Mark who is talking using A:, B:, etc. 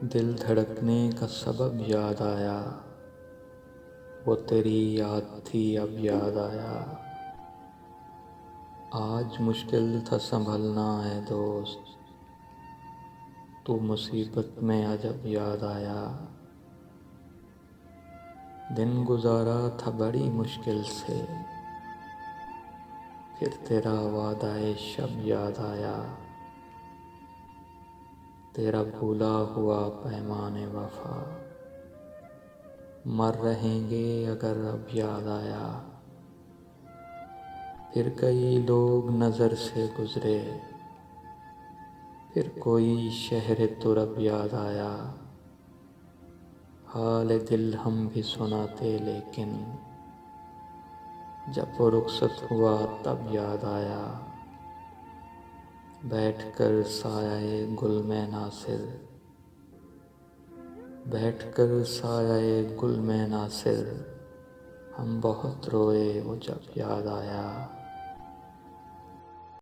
A: दिल धड़कने का सबब याद आया, वो तेरी याद थी अब याद आया। आज मुश्किल था संभलना है दोस्त, तू मुसीबत में अजब याद आया। दिन गुजारा था बड़ी मुश्किल से, फिर तेरा वादा शब याद आया। तेरा भूला हुआ पैमाने वफा, मर रहेंगे अगर अब याद आया। फिर कई लोग नज़र से गुजरे, फिर कोई शहर तुरब याद आया। हाल दिल हम भी सुनाते लेकिन जब वो रुखसत हुआ तब याद आया। बैठ कर साये गुल में नासिर, बैठ कर साये गुल में नासिर, हम बहुत रोए वो जब याद आया।